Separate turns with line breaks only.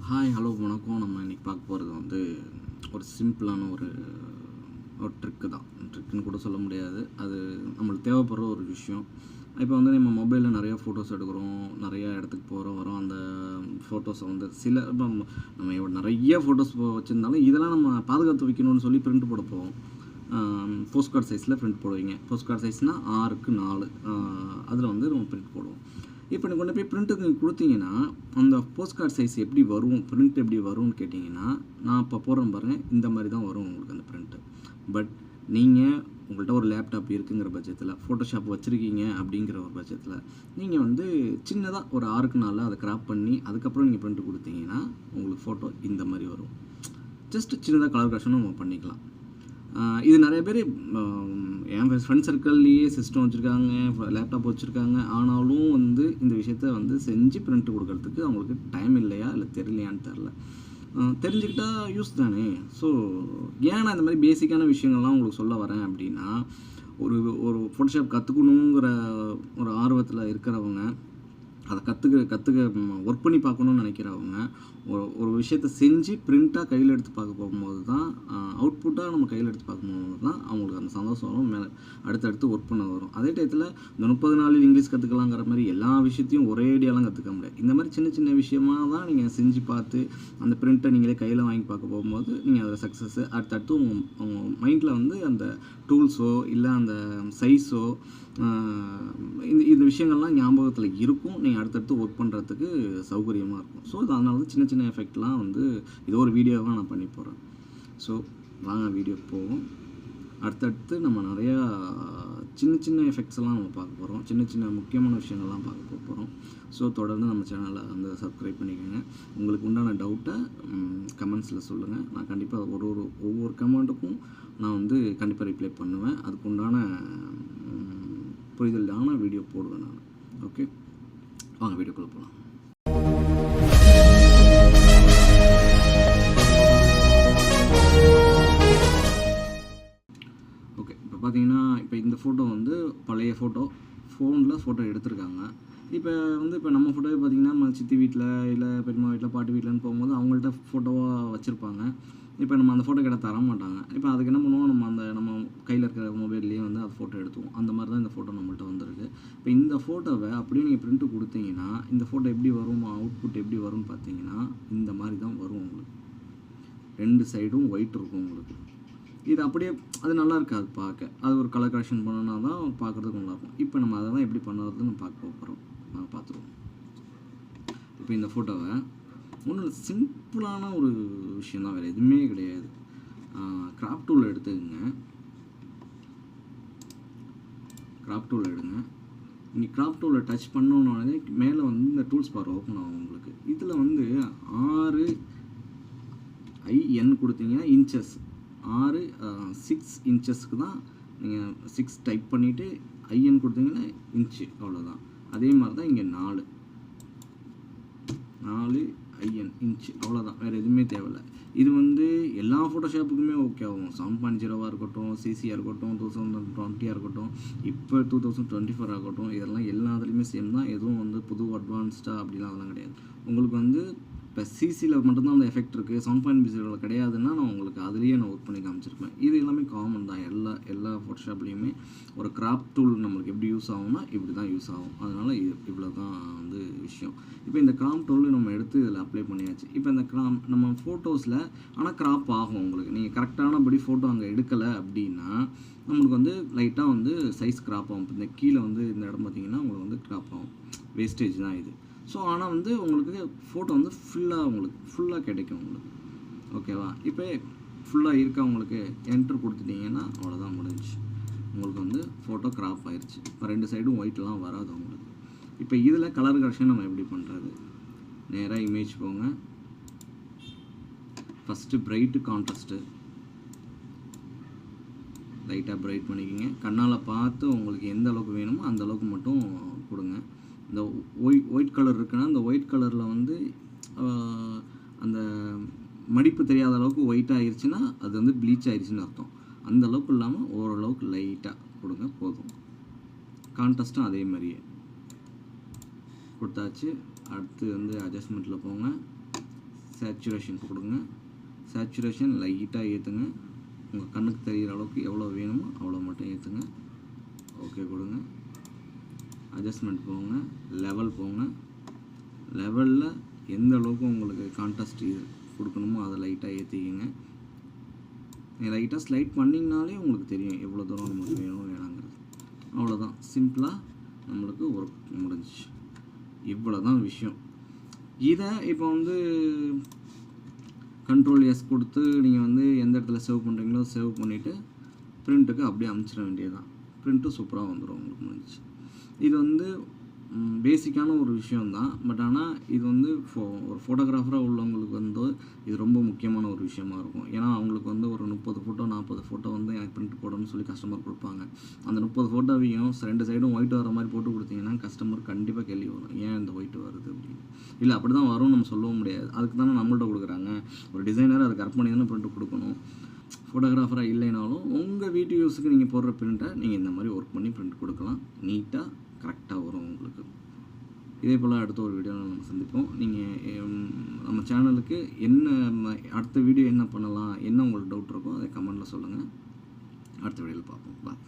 Hi hello வணக்கம். நம்ம இன்றைக்கி பார்க்க போகிறது வந்து ஒரு சிம்பிளான ஒரு ட்ரிக்கு தான். ட்ரிக்குன்னு கூட சொல்ல முடியாது, அது நம்மளுக்கு தேவைப்படுற ஒரு விஷயம். இப்போ வந்து நம்ம மொபைலில் நிறையா ஃபோட்டோஸ் எடுக்கிறோம், நிறையா இடத்துக்கு போகிறோம் வரோம். அந்த ஃபோட்டோஸை வந்து சில இப்போ நம்ம நிறைய ஃபோட்டோஸ் வச்சுருந்தாலும் இதெல்லாம் நம்ம பாதுகாத்து வைக்கணும்னு சொல்லி பிரிண்ட் போட போவோம். போஸ்ட் கார்டு சைஸில் பிரிண்ட் போடுவீங்க. போஸ்ட் கார்டு சைஸ்னால் 6x4 அதில் வந்து நம்ம பிரிண்ட் போடுவோம். இப்போ நீ கொண்டு போய் பிரிண்ட்டுக்கு நீங்கள் கொடுத்தீங்கன்னா அந்த போஸ்ட் கார்டு சைஸ் எப்படி வரும், பிரிண்ட் எப்படி வரும்னு கேட்டிங்கன்னா, நான் இப்போ போடுறேன் பாருங்கள், இந்த மாதிரி தான் வரும் உங்களுக்கு அந்த பிரிண்ட்டு. பட் நீங்கள் உங்கள்கிட்ட ஒரு லேப்டாப் இருக்குங்கிற பட்சத்தில், ஃபோட்டோஷாப் வச்சுருக்கீங்க அப்படிங்கிற ஒரு பட்சத்தில் நீங்கள் வந்து சின்னதாக ஒரு 6x4 அதை கிராப் பண்ணி அதுக்கப்புறம் நீங்கள் பிரிண்ட் கொடுத்தீங்கன்னா உங்களுக்கு ஃபோட்டோ இந்த மாதிரி வரும். ஜஸ்ட்டு சின்னதாக கலர் கரெக்ஷனும் நம்ம பண்ணிக்கலாம். இது நிறைய பேர் என் ஃப்ரெண்ட் சர்க்கிள்லேயே சிஸ்டம் வச்சுருக்காங்க, லேப்டாப் வச்சுருக்காங்க. ஆனாலும் வந்து இந்த விஷயத்த வந்து செஞ்சு பிரிண்ட் கொடுக்கறதுக்கு அவங்களுக்கு டைம் இல்லையா இல்லை தெரியலையான்னு தெரில. தெரிஞ்சுக்கிட்டா யூஸ் தானே. ஸோ ஏன் நான் இந்த மாதிரி பேசிக்கான விஷயங்கள்லாம் உங்களுக்கு சொல்ல வரேன் அப்படின்னா, ஒரு ஒரு ஃபோட்டோஷாப் கற்றுக்கணுங்கிற ஒரு ஆர்வத்தில் இருக்கிறவங்க, அதை கற்றுக்க ஒர்க் பண்ணி பார்க்கணுன்னு நினைக்கிறவங்க, ஒரு விஷயத்தை செஞ்சு பிரிண்ட்டாக கையில் எடுத்து பார்க்க போகும்போது தான், அவுட்புட்டாக நம்ம கையில் எடுத்து பார்க்கும்போது தான் அவங்களுக்கு அந்த சந்தோஷம் வரும், மேலே அடுத்தடுத்து ஒர்க் பண்ண வரும். அதே டயத்தில் இந்த 30 நாளில் இங்கிலீஷ் கற்றுக்கலாங்கிற மாதிரி எல்லா விஷயத்தையும் ஒரே ஐடியாலாம் கற்றுக்க முடியாது. இந்த மாதிரி சின்ன சின்ன விஷயமாக தான் நீங்கள் செஞ்சு பார்த்து அந்த பிரிண்ட்டை நீங்களே கையில் வாங்கி பார்க்க போகும்போது நீங்கள் அதில் சக்ஸஸ்ஸு அடுத்தடுத்து உங்கள் மைண்டில் வந்து அந்த டூல்ஸோ இல்லை அந்த சைஸோ இந்த விஷயங்கள்லாம் ஞாபகத்தில் இருக்கும். நீங்கள் அடுத்தடுத்து ஒர்க் பண்ணுறதுக்கு சௌகரியமாக இருக்கும். ஸோ அதனால தான் சின்ன சின்ன எஃபெக்ட்லாம் வந்து இது ஒரு வீடியோவாக நான் பண்ணி போகிறேன். ஸோ வாங்க வீடியோக்கு போவோம். அடுத்தடுத்து நம்ம நிறையா சின்ன சின்ன எஃபெக்ட்ஸ் எல்லாம் நம்ம பார்க்க போகிறோம். சின்ன சின்ன முக்கியமான விஷயங்கள்லாம் பார்க்க போகிறோம். ஸோ தொடர்ந்து நம்ம சேனலை வந்து சப்ஸ்கிரைப் பண்ணிக்கோங்க. உங்களுக்கு உண்டான டவுட்டை கமெண்ட்ஸில் சொல்லுங்கள். நான் கண்டிப்பாக ஒவ்வொரு கமெண்ட்டுக்கும் நான் வந்து கண்டிப்பாக ரிப்ளை பண்ணுவேன். அதுக்கு உண்டான புரிதலான வீடியோ போடுவேன் நான். ஓகே, வாங்க வீடியோக்குள்ளே போகலாம். ஓகே, இப்போ பார்த்தீங்கன்னா இப்போ இந்த ஃபோட்டோ வந்து பழைய ஃபோனில் ஃபோட்டோ எடுத்திருக்காங்க. இப்போ நம்ம ஃபோட்டோவே பார்த்திங்கன்னா நம்ம சித்தி வீட்டில் இல்லை பெரியம்மா வீட்டில் பாட்டி வீட்டில்னு போகும்போது அவங்கள்ட்ட ஃபோட்டோவாக வச்சுருப்பாங்க. இப்போ நம்ம அந்த ஃபோட்டோ கிட்ட தர மாட்டாங்க. இப்போ அதுக்கு என்ன பண்ணுவோம், நம்ம கையில் இருக்கிற மொபைல்லேயே வந்து அந்த ஃபோட்டோ எடுத்துவோம். அந்த மாதிரி தான் இந்த ஃபோட்டோ நம்மள்ட்ட வந்திருக்கு. இப்போ இந்த ஃபோட்டோவை அப்படியே நீங்கள் பிரிண்ட்டு கொடுத்தீங்கன்னா இந்த ஃபோட்டோ எப்படி வரும், அவுட்புட் எப்படி வரும்னு பார்த்தீங்கன்னா இந்த மாதிரி தான் வரும். உங்களுக்கு 2 சைடும் ஒயிட் இருக்கும். உங்களுக்கு இது அப்படியே அது நல்லா இருக்காது பார்க்க. அது ஒரு கலர் கரெக்ஷன் பண்ணோன்னா தான் பார்க்குறதுக்கு நல்லாயிருக்கும். இப்போ நம்ம அதை தான் எப்படி பண்ணுறதுன்னு பார்க்க போகிறோம். பார்த்துருவோம். இப்போ இந்த ஃபோட்டோவை ஒன்றும் சிம்பிளான ஒரு விஷயம் தான், வேறு எதுவுமே கிடையாது. கிராப் டூல் எடுத்துக்கங்க. கிராப் டூல் எடுங்க. நீங்கள் கிராப் டூலில் டச் பண்ணோன்னே மேலே வந்து இந்த டூல்ஸ் பார் ஓப்பன் ஆகும் உங்களுக்கு. இதில் வந்து 6IN கொடுத்தீங்கன்னா இன்ச்சஸ், 6 இன்ச்சஸ்க்கு தான் நீங்கள் 6 டைப் பண்ணிவிட்டு IN கொடுத்தீங்கன்னா இன்ச்சு, அவ்வளோதான். அதே மாதிரி தான் இங்கே 4 IN இன்ச்சு, அவ்வளோதான். வேறு எதுவுமே தேவையில்லை. இது வந்து எல்லா ஃபோட்டோஷாப்புக்குமே ஓகே ஆகும். 7.0 இருக்கட்டும், சிசியாக இருக்கட்டும், 2020 இருக்கட்டும், இப்போ 2024 ஆகட்டும், இதெல்லாம் எல்லாத்துலேயுமே சேம் தான். எதுவும் வந்து புது அட்வான்ஸ்டாக அப்படிலாம் அதெல்லாம் கிடையாது. உங்களுக்கு வந்து இப்போ சிசியில் மட்டும்தான் அந்த எஃபெக்ட் இருக்குது, 7.0 கிடையாதுன்னா நான் உங்களுக்கு அதுலேயே நான் ஒர்க் பண்ணி காமிச்சிருப்பேன். இது எல்லாமே காமன் தான். எல்லா ஃபோட்டோஷாப்லேயுமே ஒரு கிராப் டூல் நம்மளுக்கு எப்படி யூஸ் ஆகும்னா இப்படி தான் யூஸ் ஆகும். அதனால் இவ்வளோ தான் வந்து விஷயம். இப்போ இந்த கிராப் டூல் நம்ம எடுத்து இதில் அப்ளை பண்ணியாச்சு. இப்போ இந்த நம்ம ஃபோட்டோஸில் ஆனால் கிராப் ஆகும். உங்களுக்கு நீங்கள் கரெக்டானபடி ஃபோட்டோ அங்கே எடுக்கலை அப்படின்னா நம்மளுக்கு வந்து லைட்டாக வந்து சைஸ் கிராப் ஆகும். இப்போ இந்த கீழே வந்து இந்த இடம் பார்த்திங்கன்னா உங்களுக்கு வந்து கிராப் ஆகும். வேஸ்டேஜ் தான் இது. ஸோ ஆனால் வந்து உங்களுக்கு ஃபோட்டோ வந்து ஃபுல்லாக கிடைக்கும் உங்களுக்கு. ஓகேவா? இப்போ ஃபுல்லாக இருக்கா உங்களுக்கு என்ட்ரு கொடுத்துட்டிங்கன்னா அவ்வளோதான், முடிஞ்சிச்சு. உங்களுக்கு வந்து ஃபோட்டோ கிராப் ஆயிடுச்சு. இப்போ 2 சைடும் ஒயிட்லாம் வராது உங்களுக்கு. இப்போ இதில் கலர் கரெக்ஷன் நம்ம எப்படி பண்ணுறது, நேராக இமேஜ் போங்க. ஃபஸ்ட்டு பிரைட்டு கான்ட்ராஸ்ட்டு லைட்டாக பிரைட் பண்ணிக்கோங்க. கண்ணால் பார்த்து உங்களுக்கு எந்த அளவுக்கு வேணுமோ அந்த அளவுக்கு மட்டும் கொடுங்க. இந்த ஒயிட் கலர் இருக்குன்னா அந்த ஒயிட் கலரில் வந்து அந்த மடிப்பு தெரியாத அளவுக்கு ஒயிட்டாக ஆயிடுச்சுன்னா அது வந்து ப்ளீச் ஆயிடுச்சுன்னு அர்த்தம். அந்த அளவுக்கு இல்லாமல் ஓரளவுக்கு லைட்டாக கொடுங்க, போதும். கான்ட்ராஸ்ட்டும் அதே மாதிரியே கொடுத்தாச்சு. அடுத்து வந்து அட்ஜஸ்ட்மெண்ட்டில் போங்க. சேச்சுரேஷன் கொடுங்க. சேச்சுரேஷன் லைட்டாக ஏற்றுங்க. உங்கள் கண்ணுக்கு தெரிகிற அளவுக்கு எவ்வளோ வேணுமோ அவ்வளோ மட்டும் ஏற்றுங்க. ஓகே கொடுங்க. அட்ஜஸ்ட்மெண்ட் போங்க. லெவல் போங்க. லெவலில் எந்த அளவுக்கு உங்களுக்கு கான்ட்ராஸ்ட் கொடுக்கணுமோ அதை லைட்டாக ஏற்றிக்கிங்க. நீங்கள் லைட்டாக ஸ்லைட் பண்ணிங்கனாலே உங்களுக்கு தெரியும் எவ்வளோ தூரம் நமக்கு வேணும் வேணாங்கிறது. அவ்வளோதான், சிம்பிளாக நம்மளுக்கு ஒர்க் முடிஞ்சிச்சு. இவ்வளோ தான் விஷயம். இதை இப்போ வந்து கண்ட்ரோல் எஸ் கொடுத்து நீங்கள் வந்து எந்த இடத்துல சேவ் பண்ணுறீங்களோ சேவ் பண்ணிவிட்டு ப்ரிண்ட்டுக்கு அப்படியே அமுச்சிட வேண்டியதுதான். ப்ரிண்ட்டும் சூப்பராக வந்துடும் உங்களுக்கு முடிஞ்சிச்சு. இது வந்து பேசிக்கான ஒரு விஷயந்தான். பட் ஆனால் இது வந்து ஒரு ஃபோட்டோகிராஃபராக உள்ளவங்களுக்கு வந்து இது ரொம்ப முக்கியமான ஒரு விஷயமா இருக்கும். ஏன்னா அவங்களுக்கு வந்து ஒரு 30 ஃபோட்டோ 40 ஃபோட்டோ வந்து எனக்கு பிரிண்ட் போடணும்னு சொல்லி கஸ்டமர் கொடுப்பாங்க. அந்த 30 ஃபோட்டோவையும் 2 சைடும் ஒயிட் வர மாதிரி போட்டு கொடுத்தீங்கன்னா கஸ்டமர் கண்டிப்பாக கேள்வி வரும், ஏன் இந்த ஒயிட் வருது அப்படின்னு. இல்லை அப்படி தான் வரும்னு நம்ம சொல்லவும் முடியாது. அதுக்கு தானே நம்மள்ட்ட கொடுக்குறாங்க. ஒரு டிசைனர் அதுக்கு கரெக்ட் பண்ணி தானே பிரிண்ட் கொடுக்கணும். ஃபோட்டோகிராஃபராக இல்லைனாலும் உங்கள் வீட்டு யூஸுக்கு நீங்கள் போடுற பிரிண்ட்டை நீங்கள் இந்த மாதிரி ஒர்க் பண்ணி பிரிண்ட் கொடுக்கலாம். நீட்டாக கரெக்டாக வரும் உங்களுக்கு. இதே போல் அடுத்த ஒரு வீடியோவில் நம்ம சந்திப்போம். நீங்கள் நம்ம சேனலுக்கு அடுத்த வீடியோ என்ன பண்ணலாம், என்ன உங்களுக்கு டவுட் இருக்கோ அதை கமெண்ட்டில் சொல்லுங்கள். அடுத்த வீடியோவில் பார்ப்போம். பாய்.